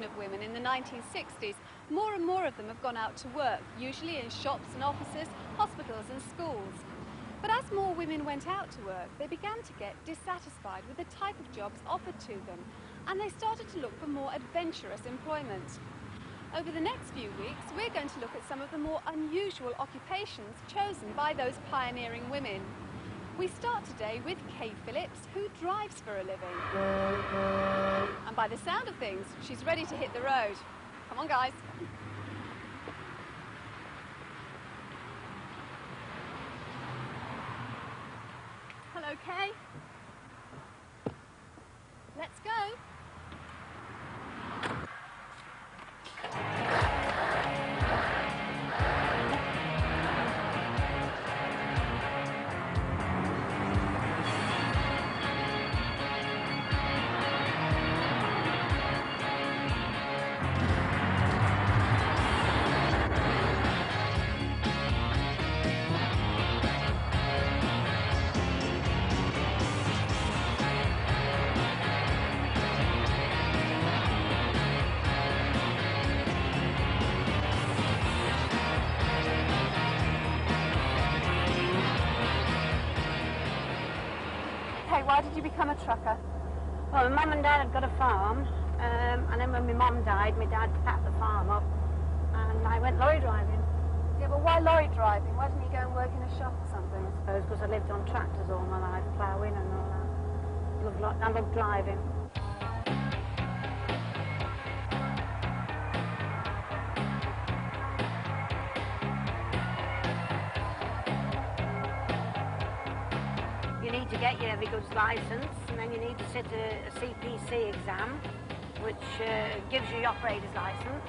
generation of women in the 1960s, more and more of them have gone out to work, usually in shops and offices, hospitals and schools. But as more women went out to work, they began to get dissatisfied with the type of jobs offered to them, and they started to look for more adventurous employment. Over the next few weeks, we're going to look at some of the more unusual occupations chosen by those pioneering women. We start today with Kay Phillips, who drives for a living. And by the sound of things, she's ready to hit the road. Come on, guys. Hello, Kay. Let's go. Why did you become a trucker? Well, my mum and dad had got a farm, and then when my mum died, my dad packed the farm up, and I went lorry driving. Yeah, but why lorry driving? Why didn't you go and work in a shop or something? I suppose because I lived on tractors all my life, ploughing and all that. I love driving. You need to get your heavy goods licence, and then you need to sit a CPC exam, which gives you your operator's licence.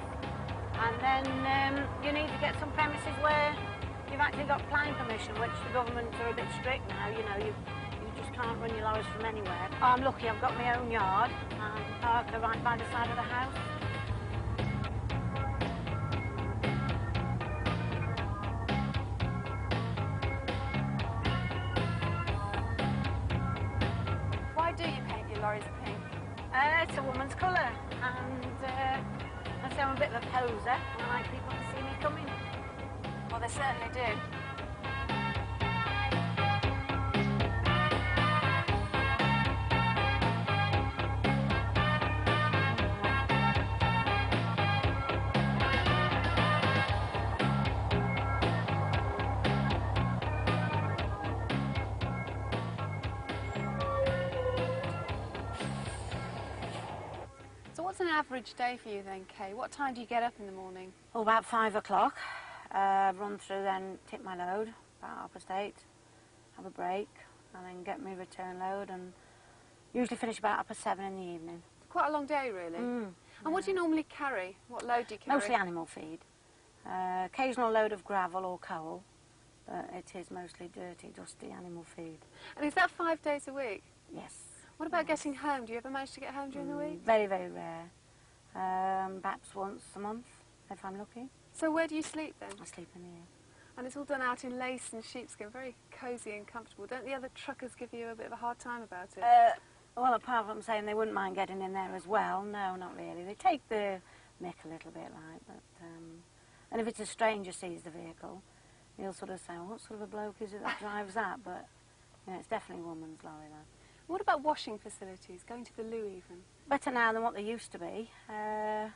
And then you need to get some premises where you've actually got planning permission, which the government are a bit strict now. You know, you just can't run your lorries from anywhere. I'm lucky I've got my own yard, and park right by the side of the house. Why do you paint your lorries pink? It's a woman's colour, and I say I'm a bit of a poser. I like people to see me coming. Well, they certainly do. So what's an average day for you then, Kay? What time do you get up in the morning? Oh, about 5 o'clock. Run through, then tip my load, about 8:30, have a break, and then get my return load, and usually finish about 7 in the evening. It's quite a long day, really. And what do you normally carry? What load do you carry? Mostly animal feed. Occasional load of gravel or coal, but it is mostly dirty, dusty animal feed. And is that 5 days a week? Yes. What about getting home? Do you ever manage to get home during the week? Very, very rare. Perhaps once a month, if I'm lucky. So where do you sleep then? I sleep in here. And it's all done out in lace and sheepskin, very cosy and comfortable. Don't the other truckers give you a bit of a hard time about it? Well, apart from saying they wouldn't mind getting in there as well, no, not really. They take the mick a little bit, like, but... and if it's a stranger sees the vehicle, he'll sort of say, well, what sort of a bloke is it that drives that? But, you know, it's definitely a woman's lorry, though. What about washing facilities, going to the loo even? Better now than what they used to be. As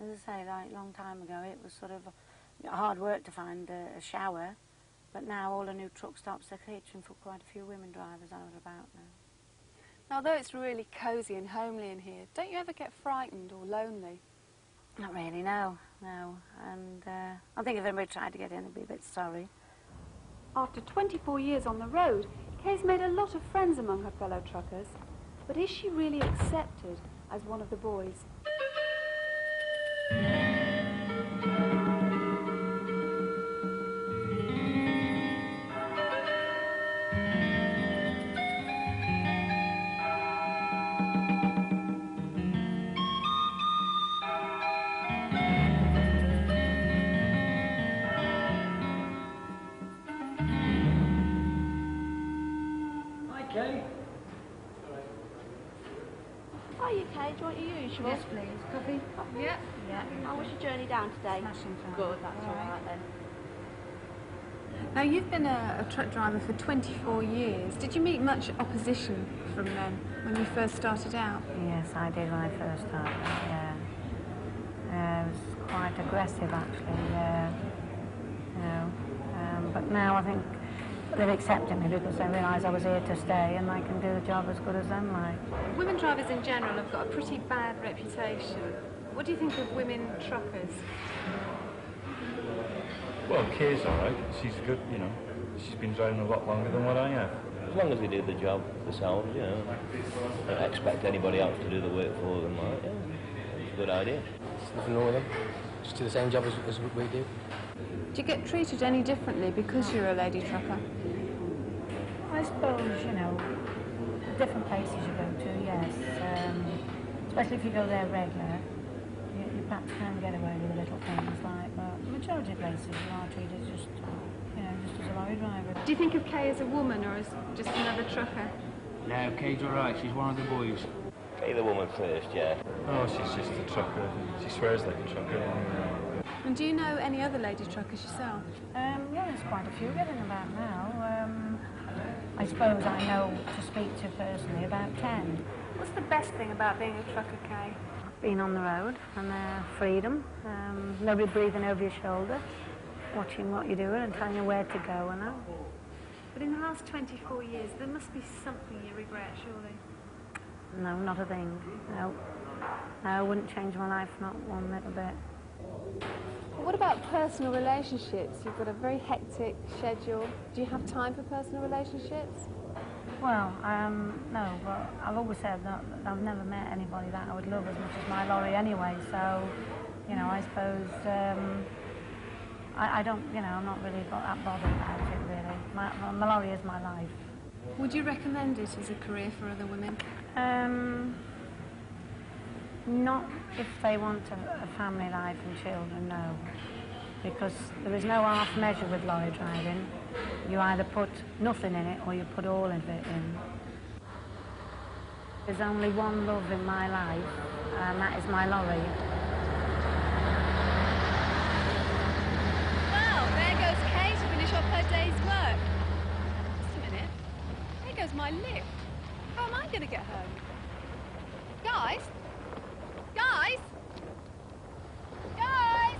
I say, like a long time ago, it was sort of hard work to find a shower, but now all the new truck stops are catering for quite a few women drivers out and about now. Now, although it's really cosy and homely in here, don't you ever get frightened or lonely? Not really, no. And I think if anybody tried to get in, they'd be a bit sorry. After 24 years on the road, Kay's made a lot of friends among her fellow truckers. But is she really accepted as one of the boys? Kay. Are you, Kay? Do you know what you use? coffee, sure. Yes, please. Coffee? Yeah. Yeah. How was your journey down today? Smashing fun. Good, that's all right then. Now, you've been a truck driver for 24 years. Did you meet much opposition from men when you first started out? Yes, I did when I first started, yeah. It was quite aggressive, actually, you know. But now I think they've accepted me because they realise I was here to stay and I can do the job as good as them, like. Women drivers in general have got a pretty bad reputation. What do you think of women truckers? Well, Kay's alright. She's good, you know. She's been driving a lot longer than what I have. As long as they do the job themselves, you know. Don't expect anybody else to do the work for them, like, yeah. It's a good idea. There's nothing wrong with them. Just do the same job as we do. Do you get treated any differently because you're a lady trucker? I suppose, you know, different places you go to, yes. Especially if you go there regular, you perhaps can get away with the little things like that. Majority of places you are treated just, you know, just as a lorry driver. Do you think of Kay as a woman or as just another trucker? No, Kay's all right. She's one of the boys. Pay the woman first, yeah. Oh, she's just a trucker. She swears like a trucker. And do you know any other lady truckers yourself? Yeah, there's quite a few getting about now. I suppose I know to speak to personally about 10. What's the best thing about being a trucker, Kay? Being on the road and freedom, nobody breathing over your shoulder, watching what you're doing and telling you where to go and that. But in the last 24 years, there must be something you regret, surely? No, not a thing, no. No, I wouldn't change my life, not one little bit. What about personal relationships? You've got a very hectic schedule. Do you have time for personal relationships? Well, no, but I've always said that I've never met anybody that I would love as much as my lorry anyway, so, you know, I suppose, I don't, you know, I'm not really that bothered about it, really. My lorry is my life. Would you recommend it as a career for other women? Not if they want a family life and children, no. Because there is no half measure with lorry driving. You either put nothing in it or you put all of it in. There's only one love in my life, and that is my lorry. Well, there goes Kay to finish off her day's work. Just a minute. There goes my lift. How am I going to get home? Guys? Guys? Guys?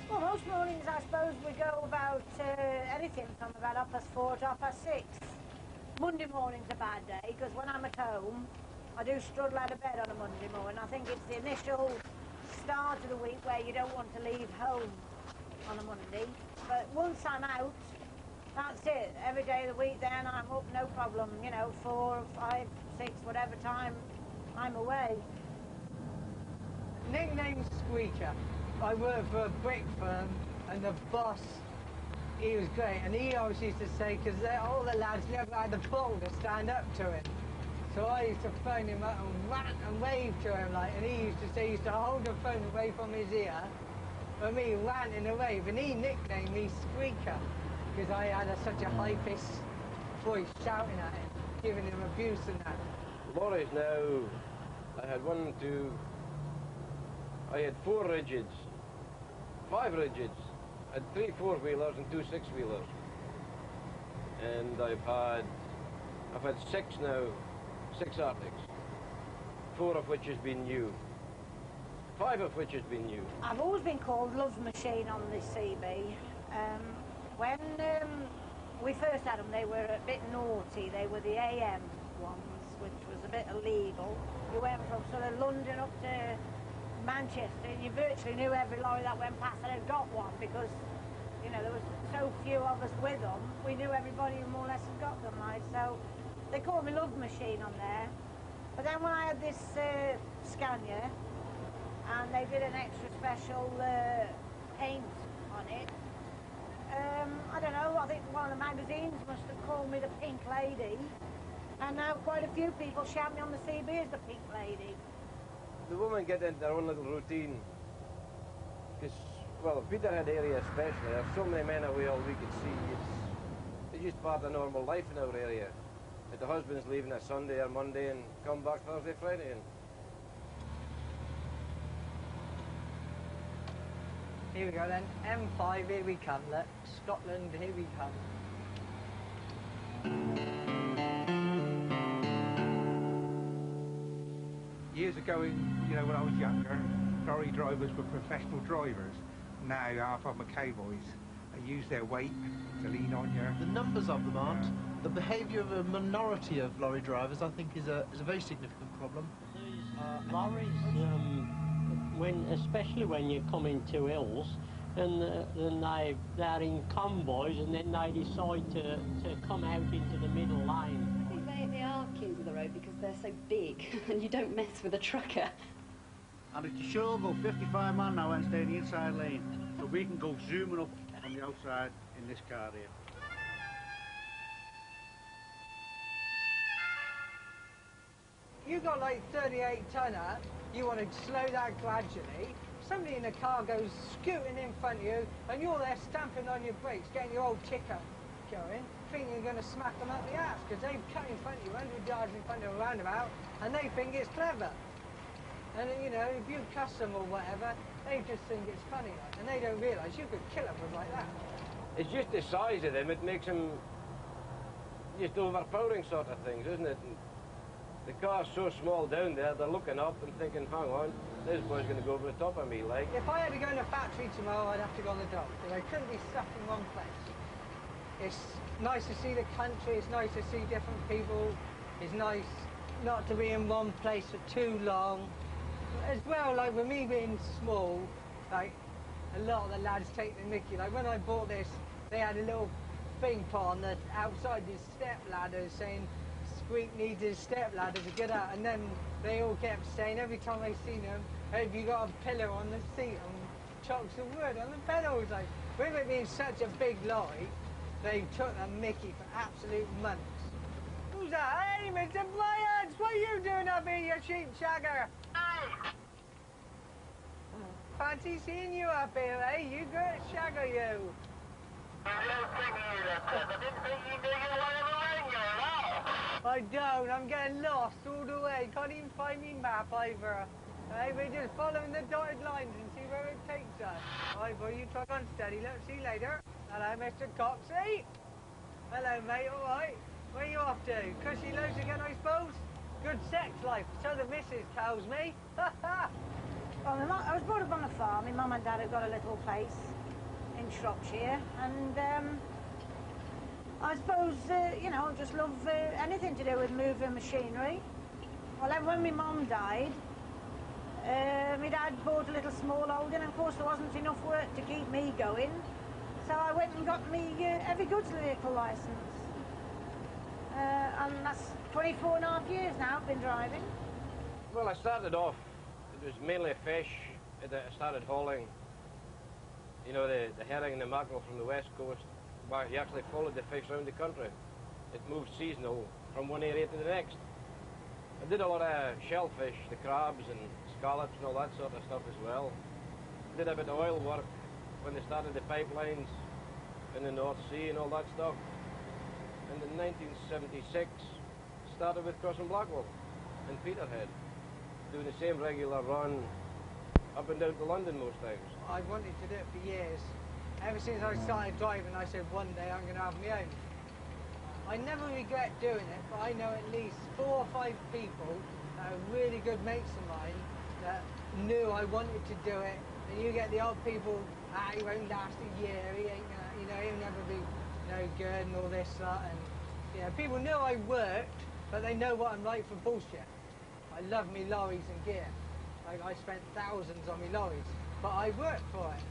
Well, most mornings I suppose we go about anything from about 4:30 to 6:30. Monday morning's a bad day because when I'm at home I do struggle out of bed on a Monday morning. I think it's the initial start of the week where you don't want to leave home on a Monday. But once I'm out, that's it. Every day of the week then I'm up, no problem. You know, 4, 5, 6, whatever time I'm away. Nickname's Squeaker. I work for a brick firm, and the boss, he was great, and he always used to say, because all the lads never had the ball to stand up to him. So I used to phone him up and rant and wave to him, like, and he used to say he used to hold the phone away from his ear, for me ranting and wave, and he nicknamed me Squeaker, because I had such a high-pitched voice shouting at him, giving him abuse and that. Lorries now, I had 4 rigids, 5 rigids, I had 3 4-wheelers and 2 6-wheelers. And I've had 6 now, 6 Arctics, 4 of which has been new, 5 of which has been new. I've always been called Love Machine on this CB. When we first had them, they were a bit naughty. They were the AM ones, which was a bit illegal. You went from sort of London up to Manchester, and you virtually knew every lorry that went past that had got one because, you know, there was so few of us with them. We knew everybody who more or less had got them, like, so they called me Love Machine on there. But then when I had this Scania, and they did an extra special paint on it, I don't know, I think one of the magazines must have called me the Pink Lady. And now quite a few people shout me on the CB as the Pink Lady. The women get into their own little routine. Because, well, Peterhead area especially, there's so many men away all week at sea. It's just part of normal life in our area. If the husband's leaving a Sunday or Monday and come back Thursday, Friday. And here we go then. M5, here we come. Look, Scotland, here we come. Years ago, you know, when I was younger, lorry drivers were professional drivers. Now, half of them are cowboys. They use their weight to lean on you. The numbers of them aren't. The behaviour of a minority of lorry drivers, I think, is a very significant problem. Lorries, especially when you come into hills, and then they're in convoys, and then they decide to come out into the middle lane. I think they are kings of the road because they're so big, and you don't mess with a trucker. And it's sure go 55 man now and stay in the inside lane, so we can go zooming up on the outside in this car here. You got like 38 tonner, you want to slow that gradually. Somebody in a car goes scooting in front of you, and you're there stamping on your brakes, getting your old ticker going, thinking you're going to smack them up the ass, because they've cut in front of you, 100 yards in front of a roundabout, and they think it's clever. And you know, if you cuss them or whatever, they just think it's funny, like, and they don't realise you could kill them with like that. it's just the size of them, it makes them just overpowering sort of things, isn't it? And the car's so small down there, they're looking up and thinking, hang on, this boy's going to go over the top of me, like. If I had to go in a factory tomorrow, I'd have to go on the dock, because I couldn't be stuck in one place. It's nice to see the country, it's nice to see different people, it's nice not to be in one place for too long. As well, like with me being small, like a lot of the lads take the mickey. Like when I bought this, they had a little thing put on the outside his step ladders saying Squeak needs his step ladder to get out, and then they all kept saying every time I seen them, hey, have you got a pillar on the seat and chocks of wood on the pedals? Like with it being such a big lorry, they took the mickey for absolute months. Who's that? Hey, Mr. Bryant, what are you doing up here, you sheep shagger? Fancy seeing you up here, eh? You good shagger, you. I don't, I'm getting lost all the way. Can't even find me map either. Hey, we're just following the dotted lines and see where it takes us. Right, boy, you truck on steady. Look, see you later. Hello, Mr. Coxey. Hello, mate, all right. Where are you off to? Cushy loads again, I suppose? Good sex life, so the missus tells me. Well, I was brought up on a farm. My mum and dad had got a little place in Shropshire, and I suppose, you know, I just love anything to do with moving machinery. Well, then when my mum died, my dad bought a little small holding, and of course there wasn't enough work to keep me going, so I went and got me heavy goods vehicle licence. And that's 24 and a half years now I've been driving. Well, I started off, it was mainly fish. I started hauling, you know, the herring and the mackerel from the west coast. But you actually followed the fish around the country. It moved seasonal from one area to the next. I did a lot of shellfish, the crabs and scallops and all that sort of stuff as well. Did a bit of oil work when they started the pipelines in the North Sea and all that stuff. And in 1976, started with crossing Blackwell in Peterhead, doing the same regular run up and down to London most times. I wanted to do it for years. Ever since I started driving, I said one day I'm going to have my own. I never regret doing it, but I know at least 4 or 5 people that are really good mates of mine that knew I wanted to do it. And you get the old people, he won't last a year, he ain't gonna, you know, he'll never be no good and all this, that. And you know, people know I worked, but they know what I'm like for bullshit. I love me lorries and gear. Like I spent thousands on me lorries, but I worked for it.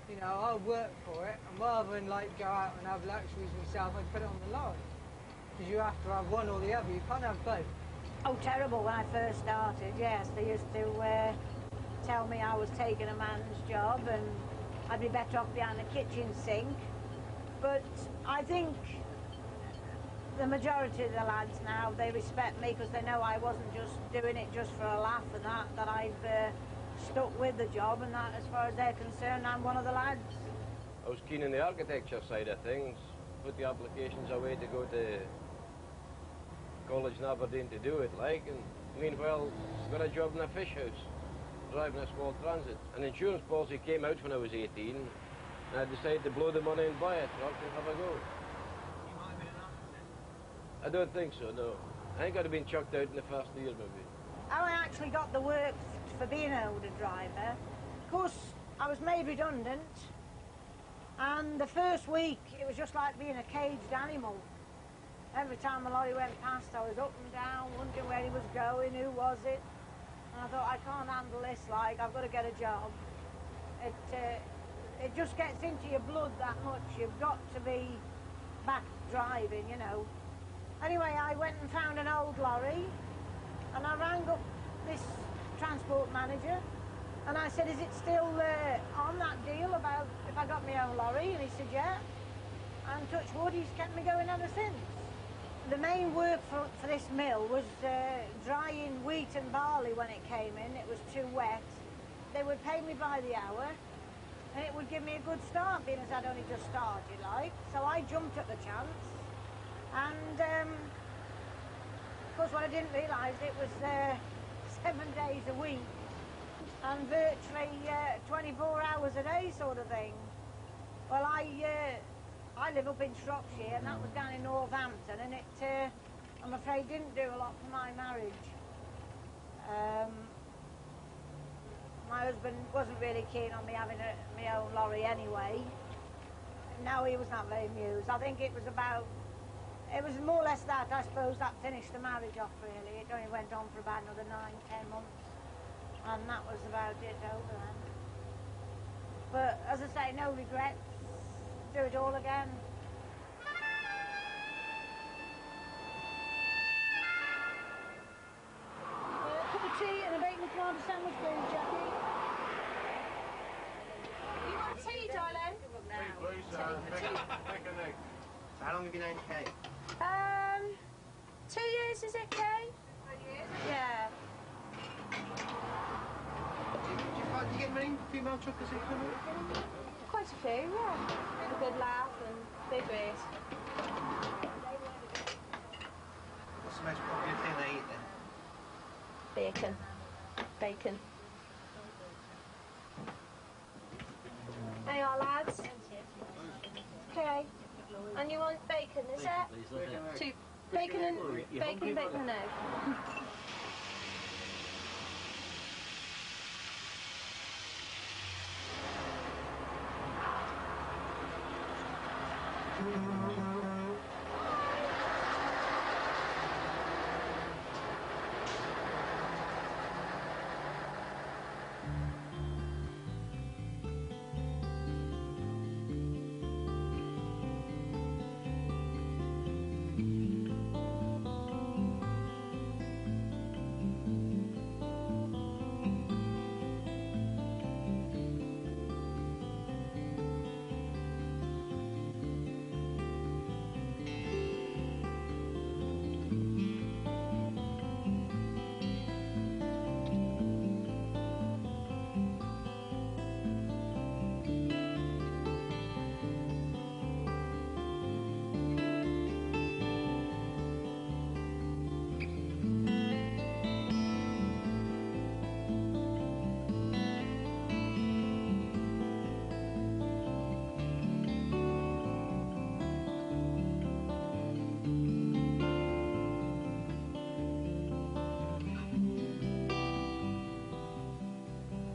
You know, I'll work for it, and rather than like go out and have luxuries myself, I put it on the lorry. Because you have to have one or the other, you can't have both. Oh, terrible when I first started, yes. They used to tell me I was taking a man's job and I'd be better off behind the kitchen sink But I think the majority of the lads now, they respect me because they know I wasn't just doing it just for a laugh and that I've stuck with the job, and that as far as they're concerned, I'm one of the lads. I was keen in the architecture side of things, put the applications away to go to college in Aberdeen to do it, like, and meanwhile, got a job in a fish house, driving a small transit. An insurance policy came out when I was 18, and I decided to blow the money and buy a truck and have a go. I don't think so, no. I think I'd have been chucked out in the first year, maybe. I actually got the work for being an older driver. Of course, I was made redundant, and the first week, it was just like being a caged animal. Every time a lorry went past, I was up and down, wondering where he was going, who was it. And I thought, I can't handle this, like, I've got to get a job. It just gets into your blood that much. You've got to be back driving, you know. Anyway, I went and found an old lorry, and I rang up this transport manager, and I said, is it still on that deal about if I got my own lorry? And he said, yeah. And touch wood, he's kept me going ever since. The main work for this mill was drying wheat and barley when it came in. It was too wet. They would pay me by the hour, and it would give me a good start, being as I'd only just started, like. So I jumped at the chance. And, of course, what I didn't realise, it was 7 days a week and virtually 24 hours a day sort of thing. Well, I live up in Shropshire, and that was down in Northampton, and it, I'm afraid, didn't do a lot for my marriage. My husband wasn't really keen on me having my own lorry anyway. No, he was not very amused. I think it was more or less that, I suppose, that finished the marriage off, really. It only went on for about another 9-10 months, and that was about it over then. But, as I say, no regrets. Do it all again. A cup of tea and a bacon flavour sandwich, please, Jackie. You want tea, darling? How long have you known Kay? 2 years, is it, Kay? 2 years? Yeah. Do you get many female truckers who come in? Quite a few, yeah. A good laugh and they're great. What's the most popular thing they eat then? Bacon. Bacon. Hey, all lads. Okay. And you want bacon, is it? Two. Bacon and bacon and egg.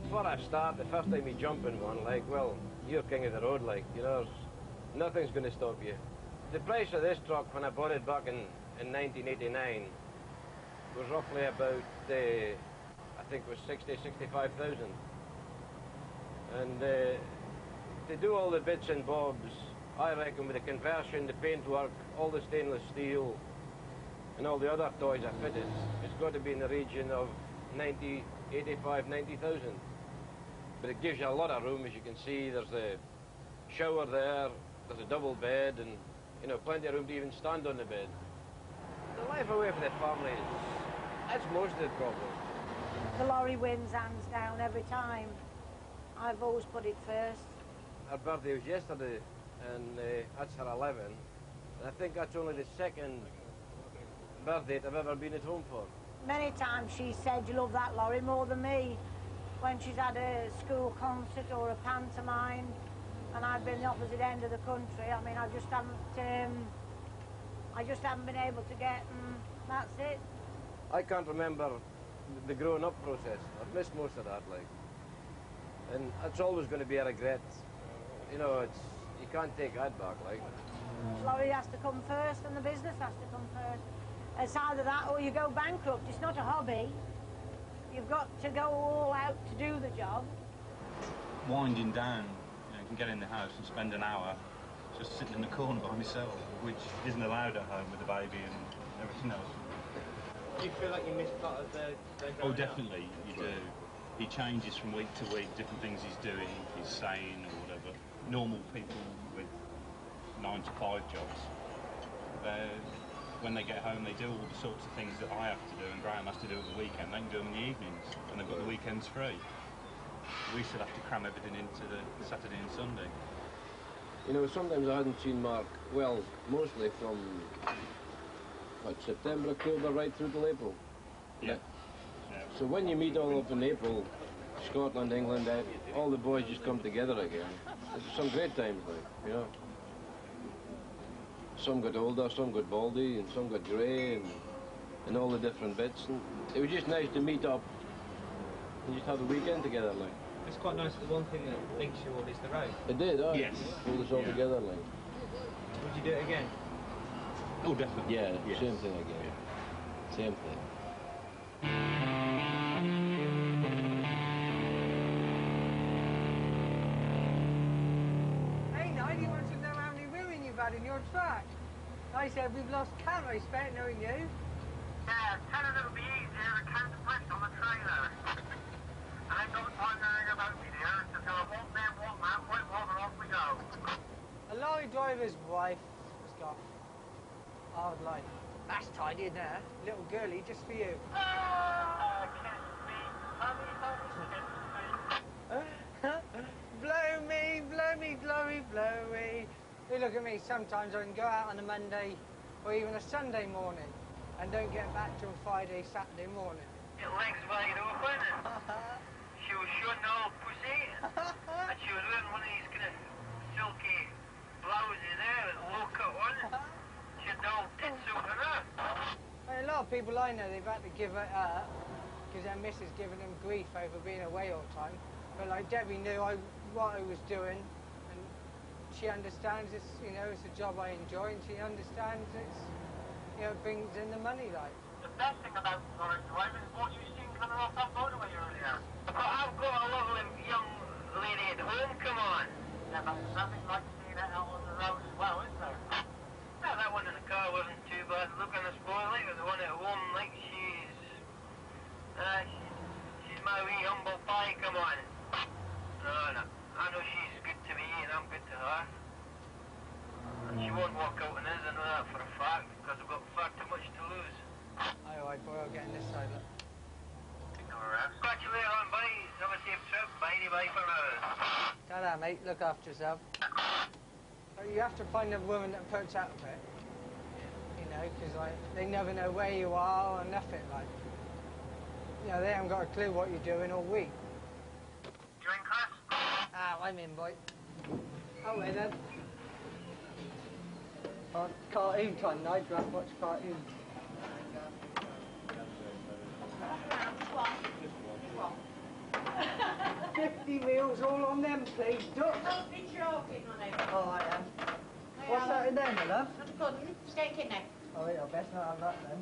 Before I start, the first time you jump in one, like, well, you're king of the road, like, you know, nothing's going to stop you. The price of this truck, when I bought it back in 1989, was roughly about, I think it was 65,000. And to do all the bits and bobs, I reckon with the conversion, the paintwork, all the stainless steel, and all the other toys I fitted, it's got to be in the region of 90,000. But it gives you a lot of room, as you can see. There's a shower there, There's a double bed and, you know, plenty of room to even stand on the bed. The life away from the family, that's most of the problem. The lorry wins hands down every time. I've always put it first. Her birthday was yesterday, and that's her 11. And I think that's only the second birthday I've ever been at home for. Many times she said you love that lorry more than me. When she's had a school concert or a pantomime, and I've been the opposite end of the country. I mean, I just haven't been able to get, that's it. I can't remember the growing up process. I've missed most of that, like. And it's always going to be a regret. You know, you can't take that back, like. Lorry has to come first and the business has to come first. It's either that or you go bankrupt. It's not a hobby. You've got to go all out to do the job. Winding down, you know, you can get in the house and spend an hour just sitting in the corner by myself, which isn't allowed at home with the baby and everything else. Do you feel like you miss part of their Oh, definitely, you do. He changes from week to week, different things he's doing, he's saying or whatever. Normal people with 9-to-5 jobs, when they get home, they do all the sorts of things that I have to do and Graham has to do at the weekend. They can do them in the evenings, and they've got the weekends free. We still have to cram everything into the Saturday and Sunday. You know, sometimes I hadn't seen Mark, well, mostly from, what, September, October, right through till April. Yeah. So when you meet all up in April, Scotland, England, all the boys just come together again. There's some great times, like, you know. Some got older, some got baldy, and some got grey, and all the different bits. And it was just nice to meet up and just have a weekend together, like. It's quite nice, but one thing that links you all is the road. It did, oh. Yes. Pulled us all together, like. Would you do it again? Oh, definitely. Yeah, yes. Same thing again. Yeah. Same thing. Hey, Nigel, you want to know how many women you've had in your truck? I said we've lost count, I expect, knowing you. Yeah, 10 of them will be easier to count the bricks on the trailer. I ain't got time to hang about me there, so I want them, want that, wait, and off we go. A lorry driver's wife has got a hard life. That's tidy in there. Little girlie, just for you. Blow me, glory, blow me. You look at me, sometimes I can go out on a Monday or even a Sunday morning and don't get back till Friday, Saturday morning. Your legs wide open and she was showing all pussy and she was wearing one of these kind of silky blouses there with a low cut one. She had all tits over her. A lot of people I know, they've had to give it up because their missus giving them grief over being away all the time. But like Debbie knew what I was doing, and she understands it's, you know, it's a job I enjoy, and she understands it's, you know, it brings in the money, like. The best thing about lorry driving is what you've seen coming off that motorway earlier. I've got a lovely young lady at home, come on. Yeah, but there's nothing like seeing it out on the road as well, is there? Yeah, that one in the car wasn't too bad looking, I suppose, like, but the one at home, like, she's my wee humble pie, come on. No, I know she's good to me and I'm good to her. And she won't walk out on us, I know that for a fact, because I've got far too much to lose. Aye, right, boy, I'll get in this side, look. Catch you later on, buddy. Have a safe trip. Bye for now. Ta-da, mate, look after yourself. You have to find a woman that puts up with it, you know, because like, they never know where you are or nothing, like. You know, they haven't got a clue what you're doing all week. You in, Chris? Ah, I'm in, boy. Oh, wait then. Oh, cartoon time, I'd rather watch cartoons. 50 meals all on them, please, duck. Don't be joking on it. Oh, I am. What's that in there, my love? Not pudding, steak in there. Oh, yeah, I best not have that then.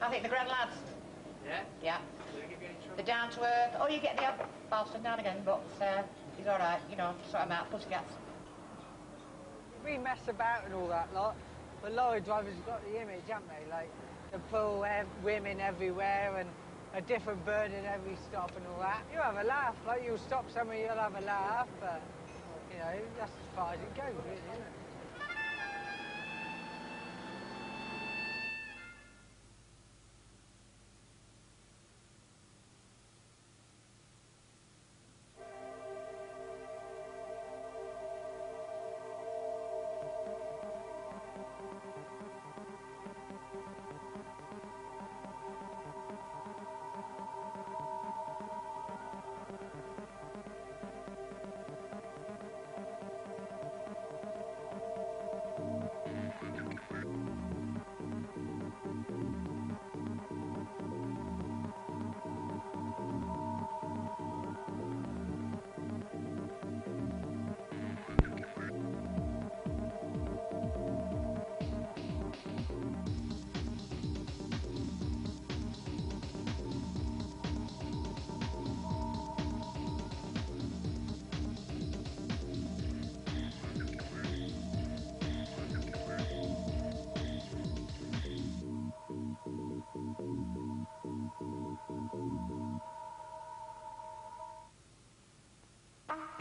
I think they're grand lads. Yeah? Yeah. They're down to earth. Oh, you get the odd bastard now and again, but he's all right, you know, sort him out, pussycats. We mess about and all that lot, but lorry drivers have got the image, haven't they? Like, they pull women everywhere and a different bird at every stop and all that. You have a laugh, like you'll stop somewhere, you'll have a laugh, but, you know, that's as far as it goes, really, isn't it?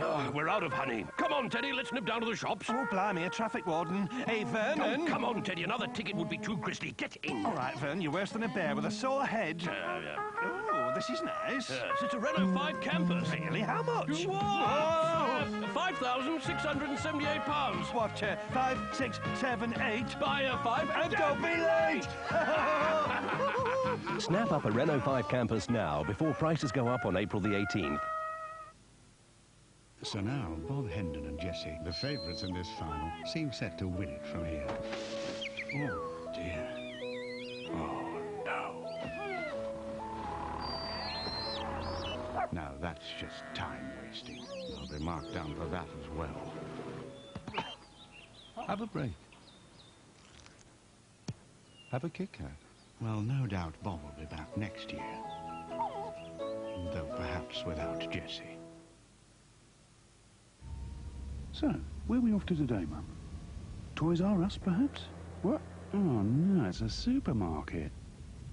Oh, we're out of honey. Come on, Teddy, let's nip down to the shops. Oh, blimey, a traffic warden. Hey, Vernon. Oh, come on, Teddy, another ticket would be too grisly. Get in. All right, Vern, you're worse than a bear with a sore head. Oh, this is nice. It's a Renault 5 Campus. Really? How much? What? £5,678. What, 5, 6, 7, 8? Buy a 5 and don't be late! Snap up a Renault 5 Campus now before prices go up on April the 18th. So now, Bob Hendon and Jessie, the favourites in this final, seem set to win it from here. Oh, dear. Oh, no. Now, that's just time wasting. They'll be marked down for that as well. Have a break. Have a Kit Kat. Well, no doubt Bob will be back next year. Though perhaps without Jessie. So, where are we off to today, Mum? Toys R Us, perhaps? What? Oh, no, it's a supermarket.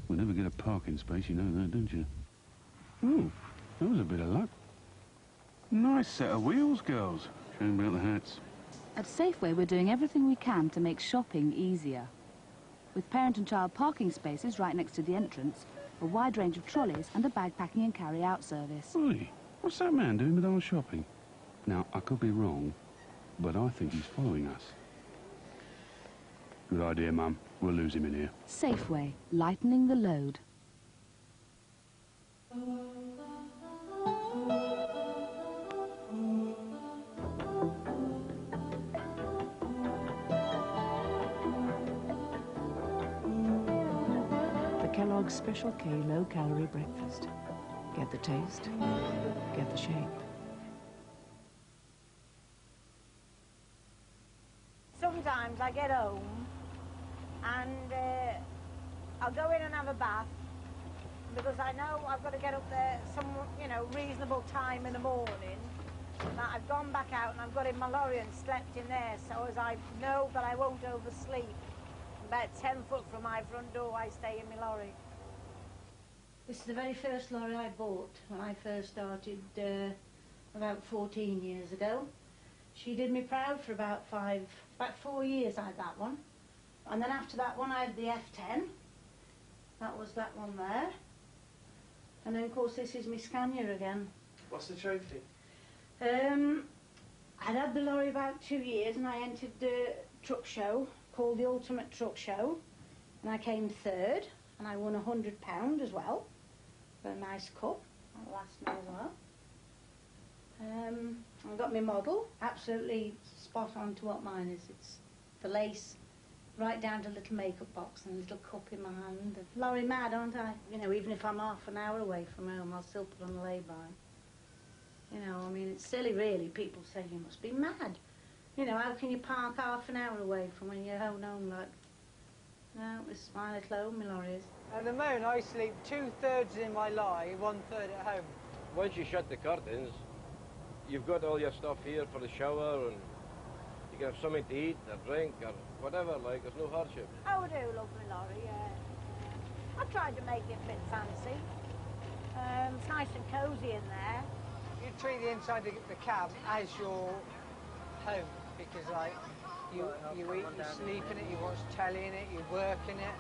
We'll never get a parking space, you know that, don't you? Oh, that was a bit of luck. Nice set of wheels, girls. Shame about the hats. At Safeway, we're doing everything we can to make shopping easier. With parent and child parking spaces right next to the entrance, a wide range of trolleys and a bag packing and carry-out service. Oi, what's that man doing with our shopping? Now, I could be wrong, but I think he's following us. Good idea, Mum. We'll lose him in here. Safeway, lightening the load. The Kellogg's Special K low-calorie breakfast. Get the taste, get the shape. Sometimes I get home and I'll go in and have a bath because I know I've got to get up there some, reasonable time in the morning. That I've gone back out and I've got in my lorry and slept in there, so as I know that I won't oversleep. About 10 foot from my front door, I stay in my lorry. This is the very first lorry I bought when I first started about 14 years ago. She did me proud for about 4 years I had that one. And then after that one I had the F10. That was that one there. And then of course this is my Scania again. What's the trophy? I'd had the lorry about 2 years and I entered the truck show called the Ultimate Truck Show. And I came third and I won £100 as well. For a nice cup. That last me as well. I got my model, absolutely spot on to what mine is. It's the lace, right down to a little makeup box and a little cup in my hand. Lorry mad, aren't I? Even if I'm half an hour away from home, I'll still put on a lay-by. I mean, it's silly, really. People say you must be mad. How can you park half an hour away from when you're home, like... No, it's my little home, my lorry is. At the moment, I sleep 2/3 in my lorry, 1/3 at home. Once you shut the curtains, you've got all your stuff here for the shower, and you can have something to eat, or drink, or whatever, like, there's no hardship. I do love my lorry, yeah. I tried to make it a bit fancy. It's nice and cosy in there. You treat the inside of the cab as your home, because, like, you eat, you sleep in it, you watch telly in it, you work in it.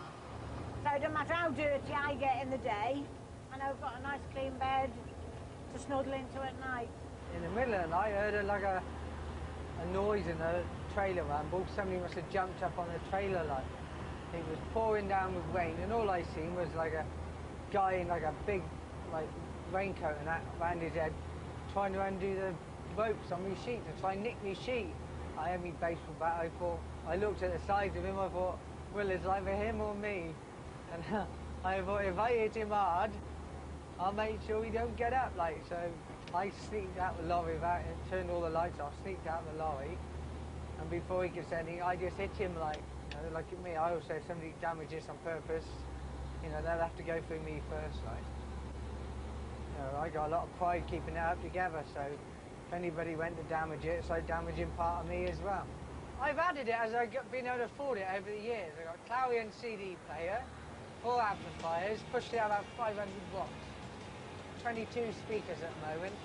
So it doesn't matter how dirty I get in the day, I know I've got a nice clean bed to snuggle into at night. In the middle of the night, I heard a noise in the trailer ramble. Somebody must have jumped up on the trailer light. It was pouring down with rain, and all I seen was like a guy in like a big raincoat and that around his head, trying to undo the ropes on my sheet to try and nick my sheet. I had me baseball bat. I looked at the size of him. I thought, well, it's either him or me. And I thought, if I hit him hard, I'll make sure he don't get up. So I sneaked out the lorry without it, turned all the lights off, sneaked out the lorry, and before he could say anything, I just hit him like me. I always say if somebody damages on purpose, they'll have to go through me first. I got a lot of pride keeping it up together. So if anybody went to damage it, it's like damaging part of me as well. I've added it as I've been able to afford it over the years. I've got a Clarion CD player, 4 amplifiers, pushed it out about 500 watts. 22 speakers at the moment.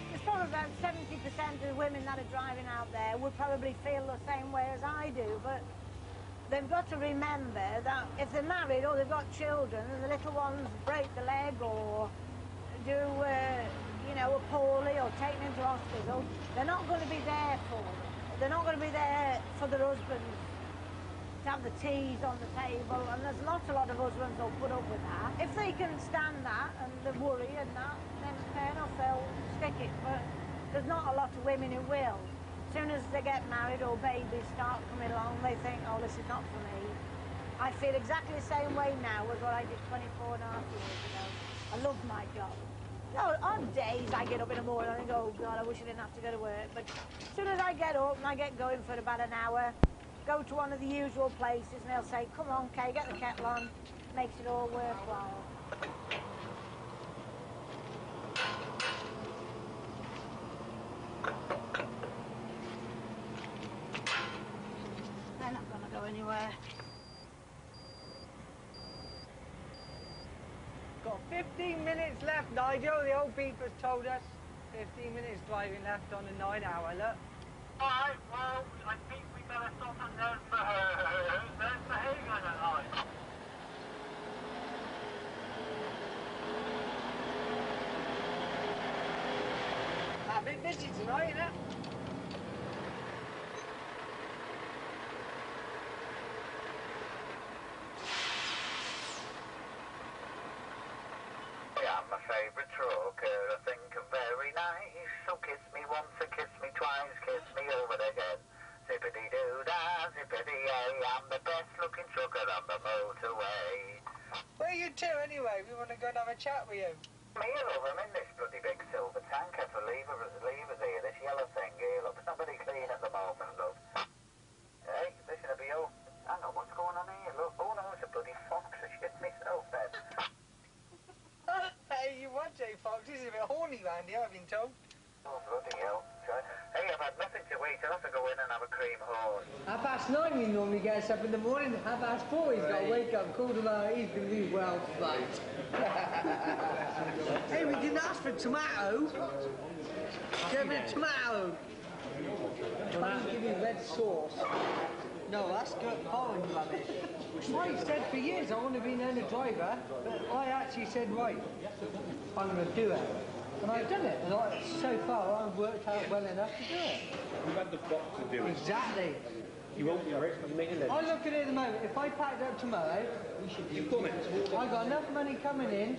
There's probably about 70% of the women that are driving out there would probably feel the same way as I do, but they've got to remember that if they're married or they've got children and the little ones break the leg or do, you know, are poorly or taken into hospital, they're not going to be there for them. They're not going to be there for their husbands to have the teas on the table, and there's not a lot of husbands who'll put up with that. If they can stand that and the worry and that, then fair enough, they'll stick it, but there's not a lot of women who will. As soon as they get married or babies start coming along, they think, oh, this is not for me. I feel exactly the same way now as what I did 24 and a half years ago. I love my job. No, on days I get up in the morning and I think, oh God, I wish I didn't have to go to work. But as soon as I get up and I get going for about an hour, go to one of the usual places and they'll say, come on, Kay, get the kettle on. Makes it all worthwhile. They're not going to go anywhere. Got 15 minutes left, Nigel. The old people's told us. 15 minutes driving left on a 9-hour, look. Alright, well, I think we better stop and learn for behaviour at night. A bit busy tonight, isn't it? Yeah, my favourite trucker, I think I'm very nice. So kiss me once and kiss me twice, kiss me over again. Zippity-doo-dah, zippity-yay, I'm the best looking trucker on the motorway. Where are you two anyway? We want to go and have a chat with you. Me, love, I'm in this bloody big silver tanker for levers here, this yellow thing here, look, it's not very clean at the moment, love. Hey, listen to me, oh, hang on, what's going on here, look, oh no, it's a bloody fox, I shit myself then. Hey, you watch Fox, this is a bit horny round here, I've been told. Oh, bloody hell. Hey, I've had nothing to eat, I'll have to go in and have a cream horse. 9:30 he normally gets up in the morning, 4:30 he's got to wake up, call him out, he's going to be well fucked. Hey, we didn't ask for tomato. Give me tomato. Try and give me red sauce. No, that's good foreign rubbish. I said for years I want to be an owner driver, but I actually said, right, I'm going to do it. And I've done it, and so far I've worked out well enough to do it. You've had the box to do it. Exactly. You won't be making it. I look at it at the moment, if I packed up tomorrow, You've done it. I got enough money coming in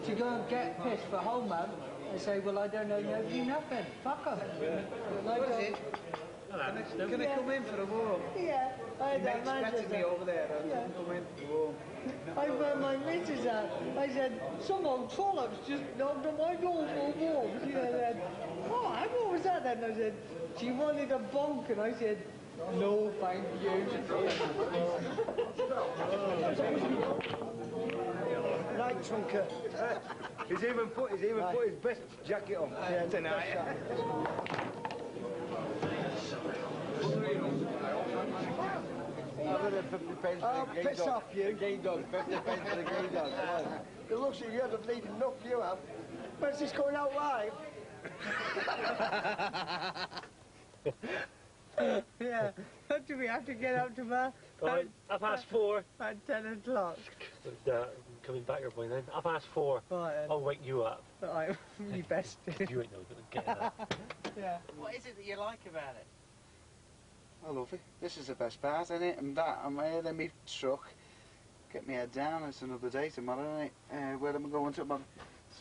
to go and get pissed for a whole month and say, well, I don't know nobody, nothing. Fuck them. What is it? Can I come in for a walk? Yeah, I had that manager me over there. Yeah. Come in for a walk. I found my missus out. I said, some old trollops just knocked on my door for a walk. She said, oh, what was that then? I said, she wanted a bonk, and I said, no, thank you. Right, Trunker. He's even put his best jacket on. Yeah, tonight. I've got 50 pence for the piss off you. The gay dog, 50 pence for the gay dog. It looks like you haven't bleeding enough, you have. Where's this going out live? Yeah, what do we have to get up to, Right, 4:30. At 10 o'clock. Coming back here by then. 4:30. Right, I'll wake you up. Right, you best do. You ain't no good at getting that. Yeah. What is it that you like about it? I love it. This is the best part, isn't it? And that, I'm here in my truck. Get my head down. It's another day tomorrow, isn't it? Where am I going to? Let's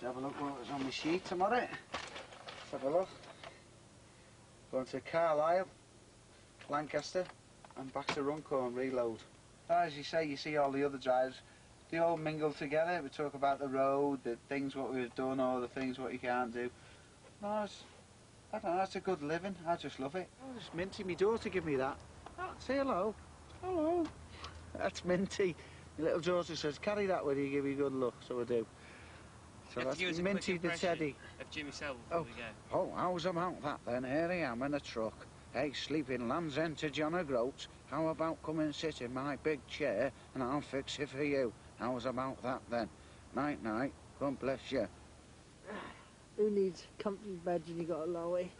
have a look what's on my sheet tomorrow. Let's have a look. Going to Carlisle, Lancaster, and back to Runcorn, reload. As you say, you see all the other drivers they all mingle together. We talk about the road, the things what we've done, or the things what you can't do. No, I don't know, it's a good living. I just love it. Oh, it's Minty, my daughter give me that. Oh, say hello. Hello. That's Minty. My little daughter says, carry that with you, give you good luck, so I do. So that's Minty the Teddy. Of Jimmy Savile before we go. Oh, how's about that then? Here I am in a truck. Hey, sleeping Land's End to John O'Groats. How about come and sit in my big chair and I'll fix it for you? How's about that then? Night, night. God bless you. Who needs comfy beds when you got a lorry?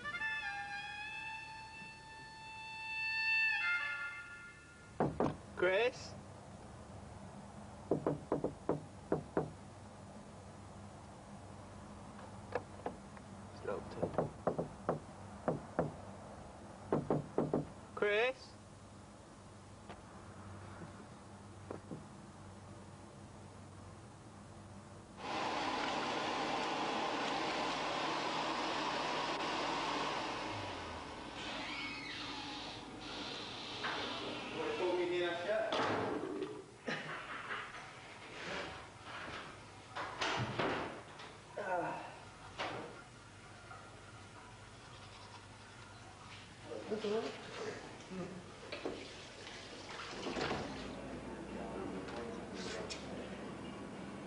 Chris? Chris?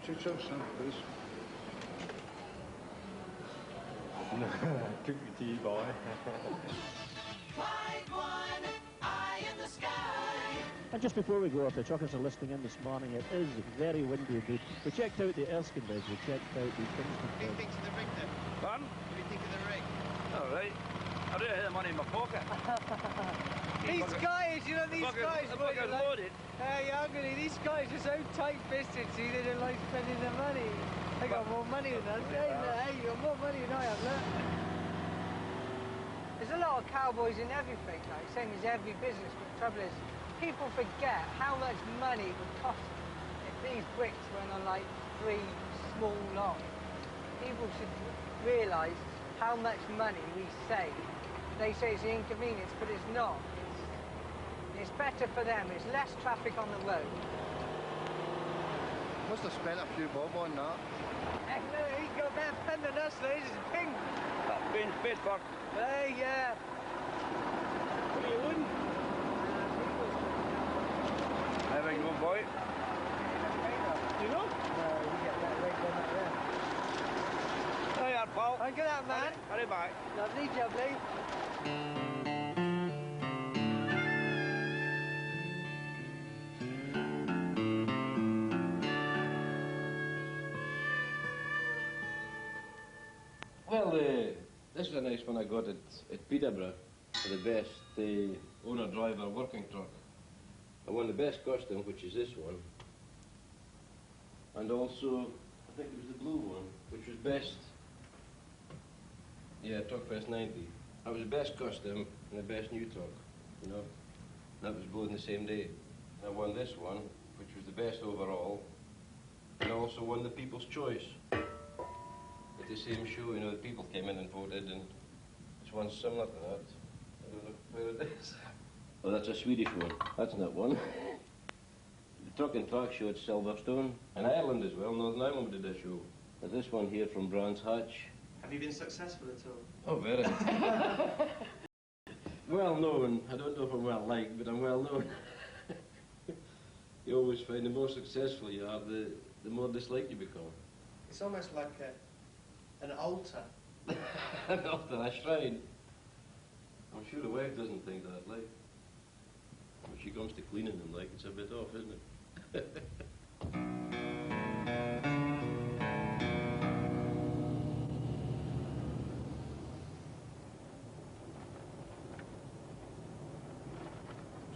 Two chops, son, please. Took your tea, boy. And just before we go off, the truckers are listening in this morning. It is very windy indeed. We checked out the Erskine beds, we checked out the Kingston What do you think of the rig then? Pardon? What do you think of the rig? All right. I don't have the money in my pocket. These guys, you know, these guys... The bucket loaded. Hey, Anthony, these guys are so tight-fisted, see, they don't like spending their money. They got more money than us. Hey, you got more money than I have, look. There's a lot of cowboys in everything, like, same as every business, but the trouble is, people forget how much money it would cost if these bricks went on, like, 3 small lots. People should realise how much money we save. They say it's an inconvenience, but it's not. It's better for them. It's less traffic on the road. Must have spent a few bob on that. Heck no, he's got that pen than us, though. This is pink. That being paid for. Hey, yeah. What are you wooden? Have a good boy. You know? No, we get that right down there. Hey, pal. Good out, man. Hurry back. Lovely, jubbly. Well, this is a nice one I got at Peterborough for the best owner-driver working truck. I won the best costume, which is this one. And also, I think it was the blue one, which was best. Yeah, Truck Fest 90. I was the best costume and the best new truck, you know. That was both in the same day. I won this one, which was the best overall. And I also won the People's Choice. At the same show, you know, the people came in and voted, and this one's similar to that. I don't know where it is. Oh, that's a Swedish one. That's not one. The Truck and Track show at Silverstone, and Ireland as well. Northern Ireland did a show. There's this one here from Brands Hatch. Have you been successful at all? Oh, very. Well known. I don't know if I'm well liked, but I'm well known. You always find the more successful you are, the more disliked you become. It's almost like an altar. An altar, a shrine. I'm sure the wife doesn't think that, like. When she comes to cleaning them, like, it's a bit off, isn't it?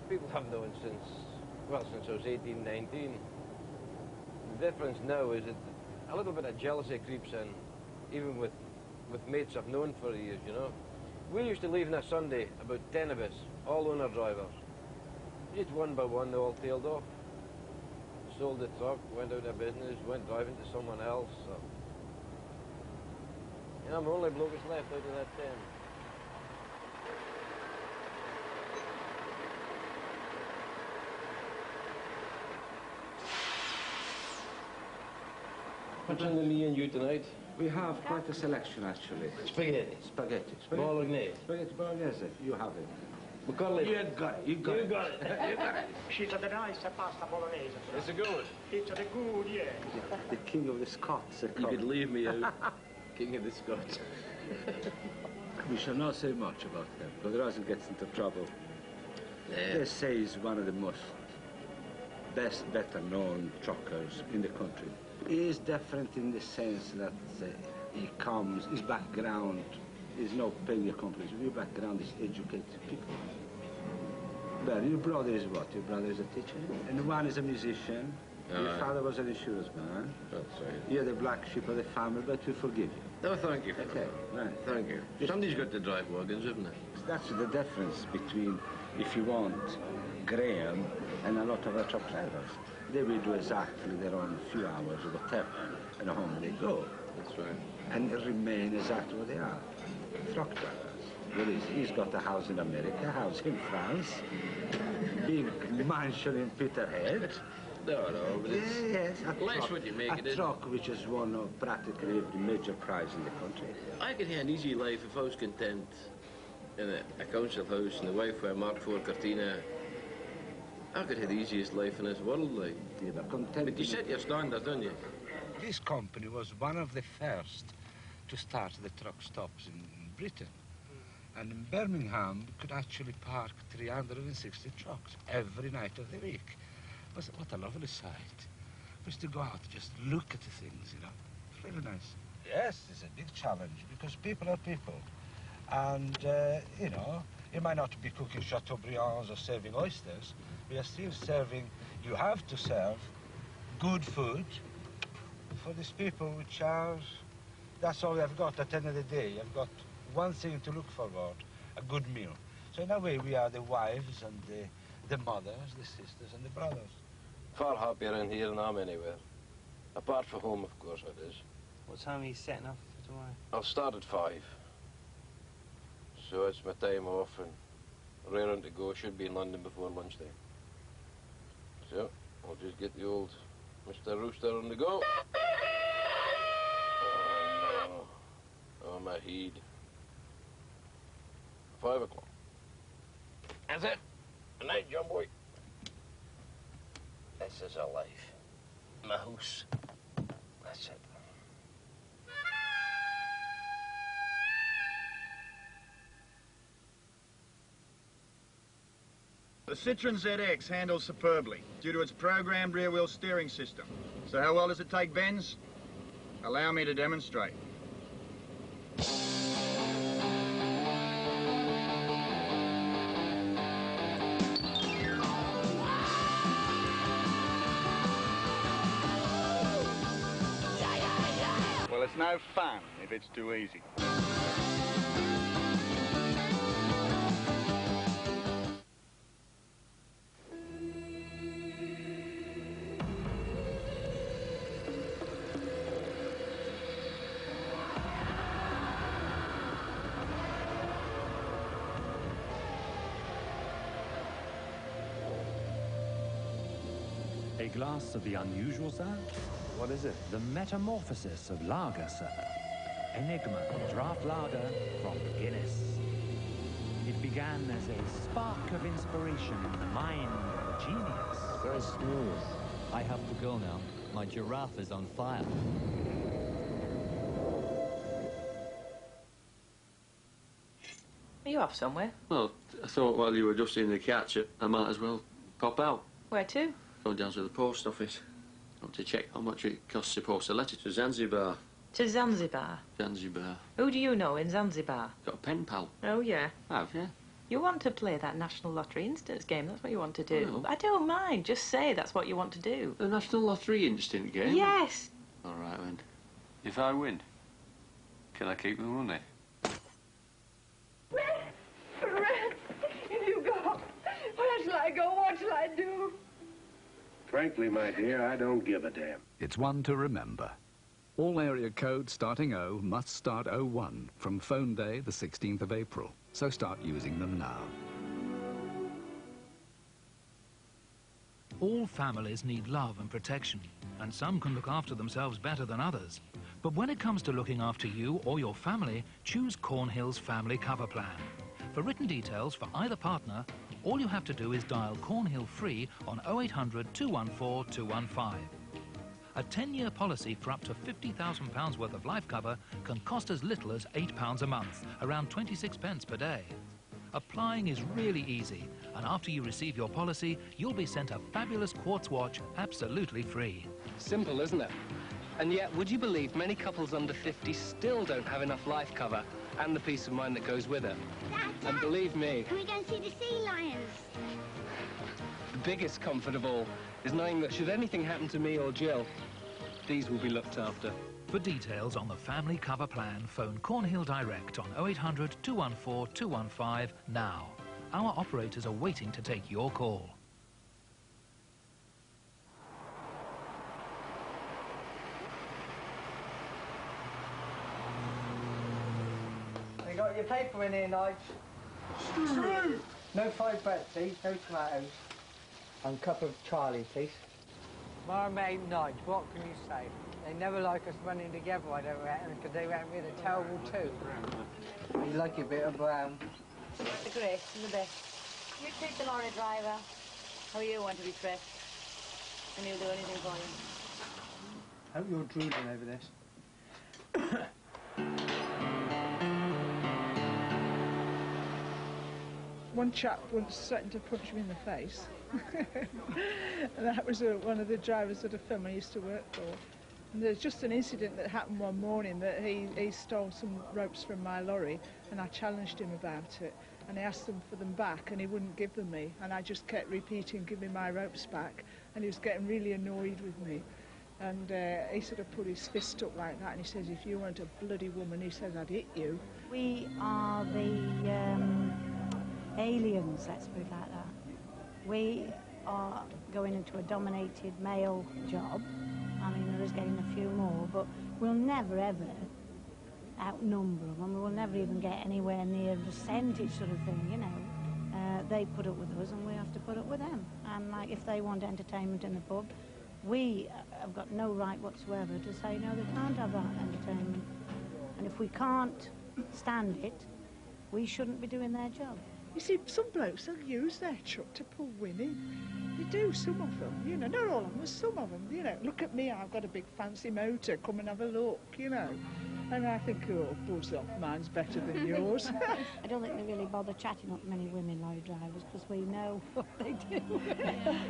People have known since I was 18, 19. The difference now is that a little bit of jealousy creeps in, even with mates I've known for years, you know. We used to leave on a Sunday, about 10 of us, all owner drivers. Just one by one, they all tailed off. Sold the truck, went out of business, went driving to someone else. So. You know, I'm the only bloke that's left out of that 10. What's in the menu tonight? We have quite a selection, actually. Spaghetti. Spaghetti. Bolognese. Spaghetti bolognese. You have it. McCully. You got it. You got it. You got it. You got it. She's the nice pasta bolognese. Is it good? It's the good, yeah. The king of the Scots. You could leave me out. King of the Scots. We shall not say much about them, because otherwise it gets into trouble. Yeah. They say he's one of the most better known truckers in the country. He is different in the sense that he comes, his background is no paying accomplishment. Your background is educated people. Well, your brother is what? Your brother is a teacher, and one is a musician. Your father was an insurance man. That's right. You're the black sheep of the family, but we forgive you. No, thank you. Okay, right. Thank you. Somebody's got to drive wagons, haven't they? That's the difference between, if you want, Graham and a lot of other truck drivers. They will do exactly their own few hours or whatever, and home they go. That's right. And remain exactly what they are, truck drivers. Well, he's got a house in America, a house in France, big mansion in Peterhead. No, but it's yes, less what you make it, a truck which has won practically every major prize in the country. I could have an easy life if I was content in a council house and the wife were marked for Cortina. I could have the easiest life in this world, like. Yeah, but content. But you set your standards, don't you? This company was one of the first to start the truck stops in Britain. And in Birmingham, you could actually park 360 trucks every night of the week. What a lovely sight. Was to go out and just look at the things, you know. It's really nice. Yes, it's a big challenge because people are people. And, you know, you might not be cooking Chateaubriands or serving oysters. We are still serving, you have to serve good food for these people which are, that's all we have got at the end of the day. You've got one thing to look forward, a good meal. So in a way, we are the wives and the mothers, the sisters and the brothers. Far happier in here than I'm anywhere. Apart from home, of course, it is. What time are you setting off for tomorrow? I'll start at 5. So it's my time off and raring to go. Should be in London before lunchtime. So I'll just get the old Mr. Rooster on the go. Oh, my heed. 5 o'clock. That's it. Good night, John boy. This is a life. My house. That's it. The Citroen ZX handles superbly due to its programmed rear-wheel steering system. So how well does it take bends? Allow me to demonstrate. Well, it's no fun if it's too easy. A glass of the unusual, sir? What is it? The metamorphosis of lager, sir. Enigma draft lager from Guinness. It began as a spark of inspiration in the mind of a genius. Very smooth. I have to go now. My giraffe is on fire. Are you off somewhere? Well, I thought while you were just in the catch-up, I might as well pop out. Where to? Go down to the post office. I want to check how much it costs to post a letter to Zanzibar. To Zanzibar? Zanzibar. Who do you know in Zanzibar? Got a pen pal. Oh, yeah. Have, yeah. You want to play that National Lottery Instants game, that's what you want to do. Oh. I don't mind, just say that's what you want to do. The National Lottery Instant game? Yes! All right, then. If I win, can I keep the money? Red, you go. Where shall I go? What shall I do? Frankly, my dear, I don't give a damn. It's one to remember. All area codes starting O must start 01 from phone day, the 16th of April. So start using them now. All families need love and protection, and some can look after themselves better than others. But when it comes to looking after you or your family, choose Cornhill's Family Cover Plan. For written details for either partner, all you have to do is dial Cornhill free on 0800 214 215. A 10-year policy for up to £50,000 worth of life cover can cost as little as £8 a month, around 26 pence per day. Applying is really easy, and after you receive your policy, you'll be sent a fabulous quartz watch absolutely free. Simple, isn't it? And yet, would you believe many couples under 50 still don't have enough life cover and the peace of mind that goes with it? And believe me, Can we go and see the sea lions? the biggest comfort of all is knowing that should anything happen to me or Jill, these will be looked after. For details on the Family Cover Plan, phone Cornhill Direct on 0800 214 215 now. Our operators are waiting to take your call. You got your paper in here, Nige? No fried bread, please. No tomatoes. And a cup of Charlie, please. My mate Nige, what can you say? They never like us running together, I don't reckon, because they reckon we're the terrible two. You like your bit of brown. The grace and the best. You treat the lorry driver how you want to be treated, and he'll do anything for you. Hope you're drooling over this. One chap once threatened to punch me in the face. And that was one of the drivers of the firm I used to work for. And there's just an incident that happened one morning that he stole some ropes from my lorry, and I challenged him about it. And I asked him for them back, and he wouldn't give them me. And I just kept repeating, give me my ropes back. And he was getting really annoyed with me. And he sort of put his fist up like that, and he says, if you weren't a bloody woman, he says, I'd hit you. We are the aliens, let's put it like that. We are going into a dominated male job. I mean, there is getting a few more, but we'll never, ever outnumber them. We will never even get anywhere near a percentage sort of thing, you know. They put up with us, and we have to put up with them. And, like, if they want entertainment in the pub, we have got no right whatsoever to say, no, they can't have that entertainment. And if we can't stand it, we shouldn't be doing their job. You see, some blokes, they'll use their truck to pull women. They do, some of them, you know, not all of them, but some of them, you know. Look at me, I've got a big fancy motor, come and have a look, you know. And I think, oh, buzz off, mine's better than yours. I don't think they really bother chatting up many women lorry drivers, because we know what they do.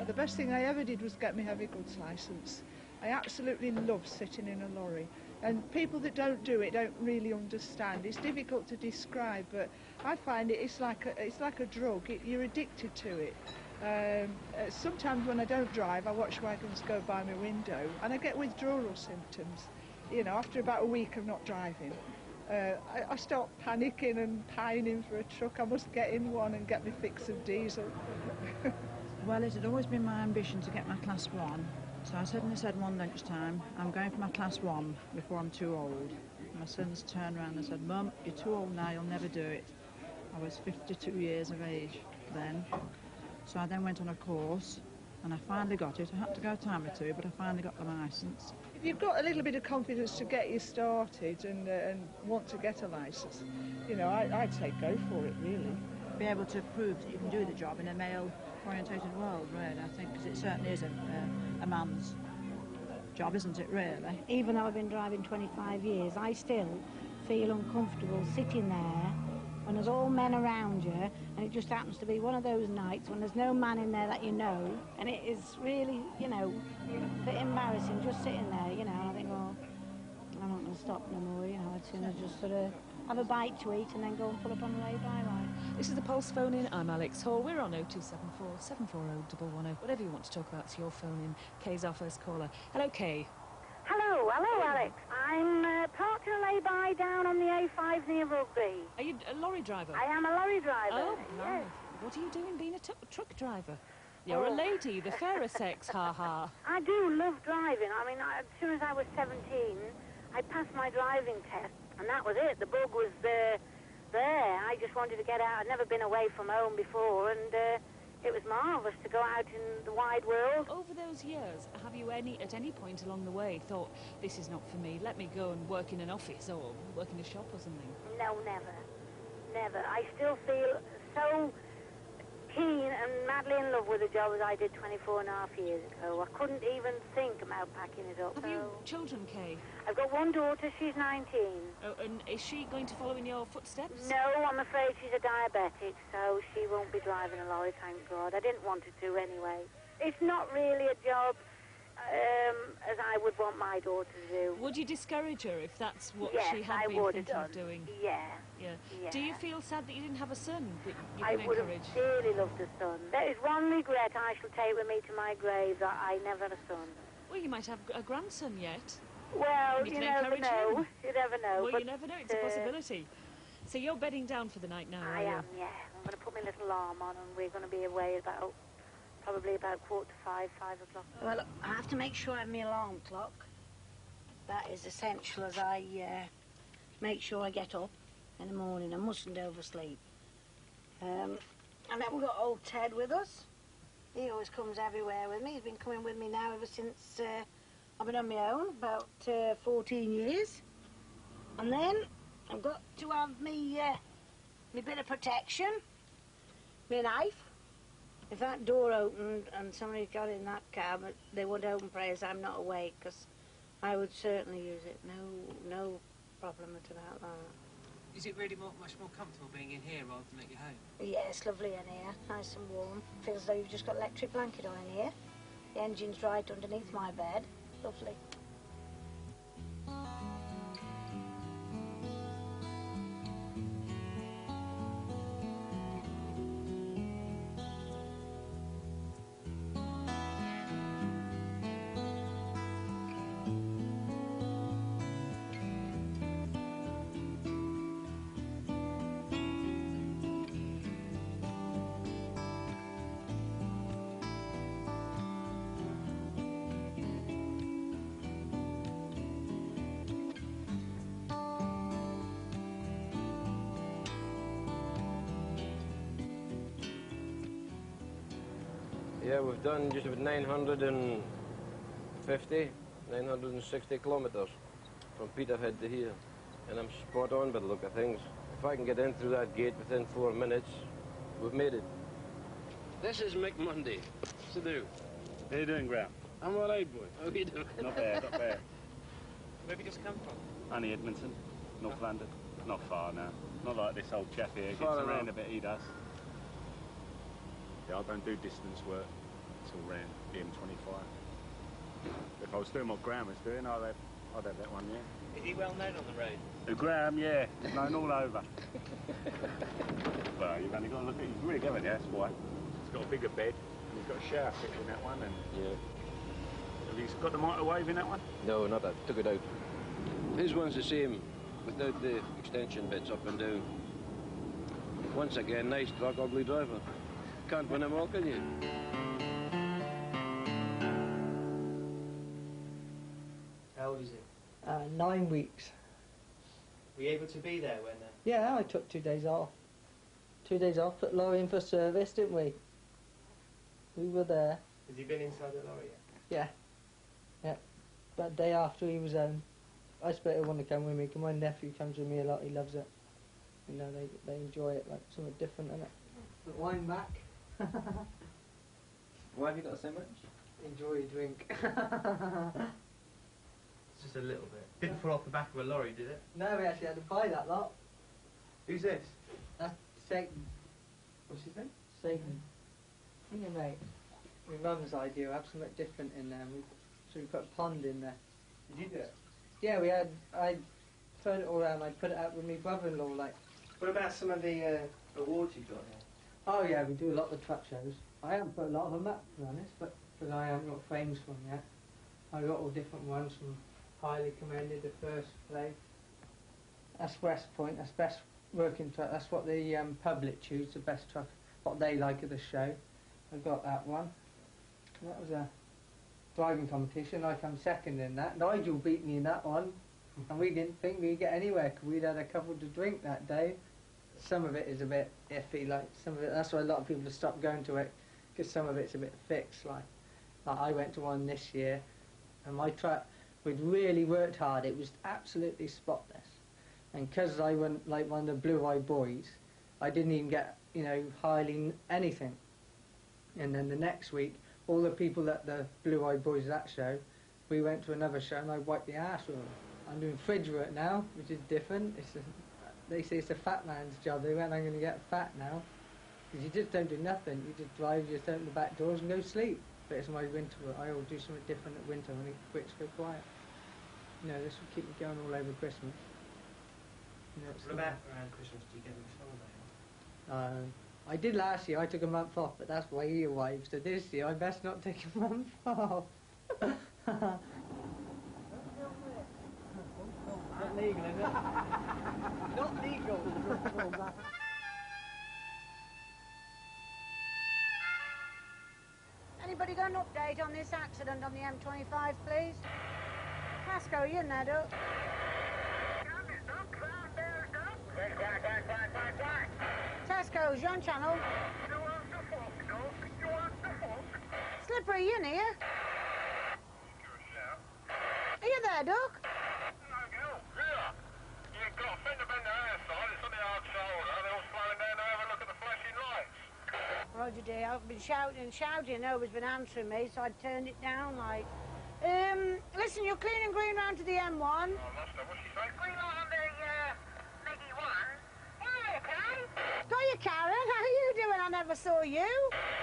The best thing I ever did was get my heavy goods licence. I absolutely love sitting in a lorry. And people that don't do it don't really understand. It's difficult to describe, but I find it's like a drug. You're addicted to it. Sometimes when I don't drive, I watch wagons go by my window, and I get withdrawal symptoms. You know, after about a week of not driving, I start panicking and pining for a truck. I must get in one and get my fix of diesel. Well, it had always been my ambition to get my Class 1. So I suddenly said one lunchtime, I'm going for my Class 1 before I'm too old. My sons turned around and said, Mum, you're too old now, you'll never do it. I was 52 years of age then. So I then went on a course, and I finally got it. I had to go a time or two, but I finally got the licence. If you've got a little bit of confidence to get you started and want to get a licence, you know, I'd say go for it, really. Be able to prove that you can do the job in a male-orientated world, really, I think, because it certainly is a man's job, isn't it, really? Even though I've been driving 25 years, I still feel uncomfortable sitting there when there's all men around you, and it just happens to be one of those nights when there's no man in there that you know, and it is really, you know, a bit embarrassing just sitting there, you know, and I think, well, I'm not going to stop no more, you know, I'd sooner just sort of have a bite to eat and then go and pull up on the lay-by line. This is the Pulse phone-in. I'm Alex Hall. We're on 0274 740 110. Whatever you want to talk about, it's your phone-in. Kay's our first caller. Hello, Kay. Hello, Alex. I'm parked in a lay-by down on the A5 near Rugby. Are you a lorry driver? I am a lorry driver. Oh, right. Yes. What are you doing being a truck driver? You're a lady, the fairer sex, ha-ha. I do love driving. I mean, as soon as I was 17, I passed my driving test, and that was it. The bug was there. I just wanted to get out. I'd never been away from home before, and It was marvellous to go out in the wide world. Over those years, have you at any point along the way thought, this is not for me, let me go and work in an office or work in a shop or something? No, never. Never. I still feel so keen and madly in love with the job as I did 24 and a half years ago. I couldn't even think about packing it up. Have you children, Kay? I've got one daughter, she's 19. Oh, and is she going to follow in your footsteps? No, I'm afraid she's a diabetic, so she won't be driving a lorry, thank God. I didn't want her to anyway. It's not really a job as I would want my daughter to do. Would you discourage her if that's what Yes, she had I been would thinking have of doing? Yeah. Yeah. Do you feel sad that you didn't have a son that you I can would have encourage? dearly loved a son. There is one regret I shall take with me to my grave, that I never had a son. Well, you might have a grandson yet. Well, You you can never encourage know. him. You never know. Well, but, you never know. It's a possibility. So you're bedding down for the night now, I are you? am, yeah. I'm going to put my little alarm on and we're going to be away about, probably about 4:45, 5 o'clock. Well, I have to make sure I have my alarm clock. That is essential as I make sure I get up in the morning. I mustn't oversleep. And then we've got old Ted with us. He always comes everywhere with me. He's been coming with me now ever since I've been on my own, about 14 years. And then I've got to have me bit of protection, my knife. If that door opened and somebody got in that cab, they wouldn't open for us. I'm not awake, because I would certainly use it. No problem about that. Is it really much more comfortable being in here rather than at your home? Yeah, it's lovely in here, nice and warm. Feels as though you've just got an electric blanket on in here. The engine's right underneath my bed. Lovely. Yeah, we've done just about 960 kilometres from Peterhead to here. And I'm spot on by the look of things. If I can get in through that gate within 4 minutes, we've made it. This is Mick Mundy. What's to do? How you doing, Graham? I'm all right, boy. How you doing? Not bad, not bad. Where have you just come from? Only Edmonton, North London. Not far now. Not like this old chap here. Gets Far around enough. a bit, he does. Yeah, I don't do distance work. It's all round the M25. If I was doing what Graham was doing, I'd have that one, yeah. Is he well known on the road? Graham, yeah. Known all over. Well, you've only got to look at his rig, haven't you? That's why. He's got a bigger bed, and he's got a shower fitted in that one, and... Yeah. Have you got the microwave in that one? No, not that. Took it out. His one's the same, without the extension bits up and down. Once again, nice truck, ugly driver. Can't win them all, can you? How old is he? 9 weeks. Were you able to be there when... Yeah, I took 2 days off. 2 days off, put lorry in for service, didn't we? We were there. Has he been inside the lorry yet? Yeah. Yeah. That day after he was home, I suppose he wanted to come with me, because my nephew comes with me a lot, he loves it. You know, they enjoy it, like something different, innit? But wine back. Why have you got so much? Enjoy your drink. It's just a little bit. Didn't fall off the back of a lorry, did it? No, we actually had to buy that lot. Who's this? That's Satan. What's his name? Satan. Yeah, mate. My mum's idea, have something different in there. So we put a pond in there. Did you do it? Yeah, I turned it all around, I put it out with my brother-in-law, like. What about some of the awards you got here? Oh yeah, we do a lot of truck shows. I haven't put a lot of them up, to be honest, but because I haven't got frames from yet. I got all different ones from highly commended, the first place. That's West Point, that's best working truck, that's what the public choose, the best truck, what they like of the show. I got that one. That was a driving competition, I come second in that. Nigel beat me in that one, and we didn't think we'd get anywhere, because we'd had a couple to drink that day. Some of it is a bit iffy, like some of it, that's why a lot of people have stopped going to it, because some of it's a bit fixed. Like I went to one this year, and my truck, we'd really worked hard. It was absolutely spotless. And because I went like one of the blue-eyed boys, I didn't even get, you know, hardly anything. And then the next week, all the people at the blue-eyed boys that show, we went to another show and I wiped the arse with them. I'm doing fridge work now, which is different. They say it's a fat man's job. They went, I'm going to get fat now. Because you just don't do nothing. You just drive, you just open the back doors and go sleep. But it's my winter work. I always do something different at winter when it quits, go quiet. You know, this will keep me going all over Christmas. You know, What about around Christmas? Do you get a holiday? I did last year. I took a month off, but that's way your wife. So this year, I best not take a month off. Not legal, is it? Not legal. Anybody got an update on this accident on the M25, please? Pasco, are you in there, Duck? Tesco's, you on channel? Slippery, you in here? Are you there, Duck? Roger dear, I've been shouting and shouting, nobody's been answering me, so I turned it down like... listen, you're clean and green round to the M1. Oh, Master, what's she say? Green light on the, Meggie 1. Hi, okay? Got you, Karen, how are you doing? I never saw you.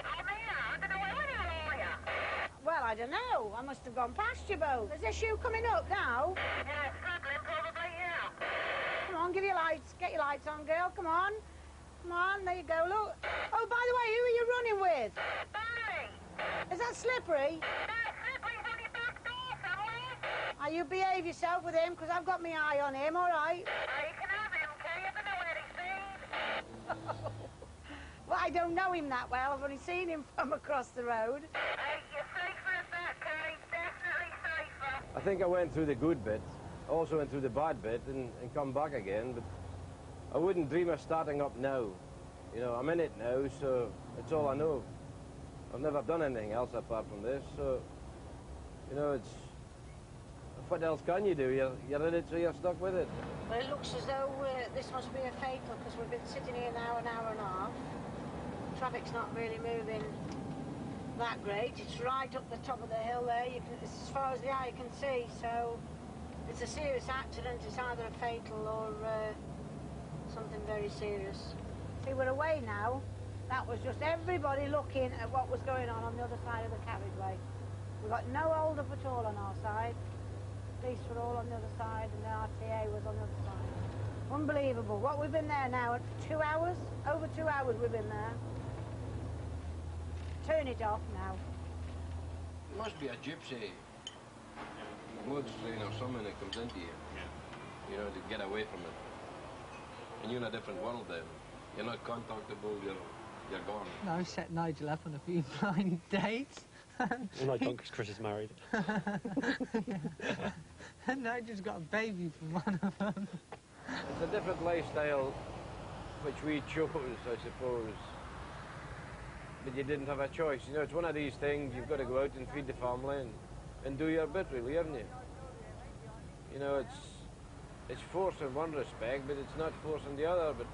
I'm here, I don't know where are you? Well, I don't know, I must have gone past you both. Is this you coming up now? Yeah, struggling, probably, yeah. Come on, give your lights, get your lights on, girl, come on. Come on, there you go, look. Oh, by the way, who are you running with? Barry! Is that Slippery? Yeah, Slippery's on your back door somewhere. You behave yourself with him, because I've got my eye on him, all right? Oh, you can have him, Kay. I don't know where he's been. Well, I don't know him that well. I've only seen him from across the road. Hey, you're safer as that, Kay. Definitely safer. I think I went through the good bit, also went through the bad bit and come back again, but I wouldn't dream of starting up now. You know, I'm in it now, so it's all I know. I've never done anything else apart from this, so, you know, it's... What else can you do? You're in it, so you're stuck with it. Well, it looks as though this must be a fatal, because we've been sitting here now an hour and a half. Traffic's not really moving that great. It's right up the top of the hill there. It's as far as the eye can see, so it's a serious accident. It's either a fatal or something very serious. See, we're away now. That was just everybody looking at what was going on the other side of the carriageway. We've got no hold-up at all on our side. Police were all on the other side, and the RTA was on the other side. Unbelievable. What, we've been there now at 2 hours? Over 2 hours we've been there. Turn it off now. It must be a gypsy mud train or something that comes into you. You know, to get away from it. And you're in a different world then. You're not contactable, you're gone. No, I set Nigel up on a few blind dates. Well, I don't, because Chris is married. And Nigel's got a baby from one of them. It's a different lifestyle which we chose, I suppose. But you didn't have a choice. You know, it's one of these things, you've got to go out and feed the family and do your bit, really, haven't you? You know, it's force in one respect, but it's not force in the other. But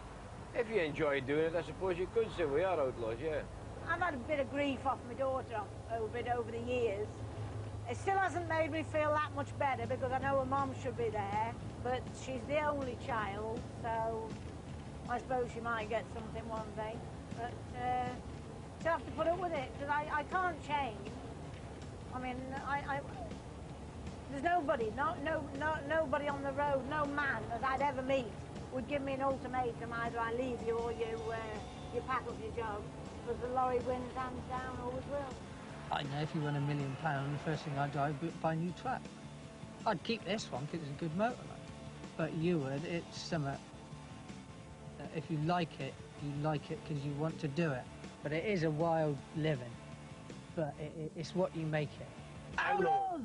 if you enjoy doing it, I suppose you could say we are outlaws, yeah. I've had a bit of grief off my daughter over the years. It still hasn't made me feel that much better, because I know her mum should be there, but she's the only child, so I suppose she might get something one day. But she'll have to put up with it, because I can't change. I mean, there's nobody, nobody on the road, no man that I'd ever meet would give me an ultimatum: either I leave you or you pack up your job. Because the lorry wins hands down, always will. I know if you won £1 million, the first thing I'd do would buy a new truck. I'd keep this one because it's a good motor. But you would, it's something. If you like it because you want to do it. But it is a wild living. But it's what you make it. Outlaws!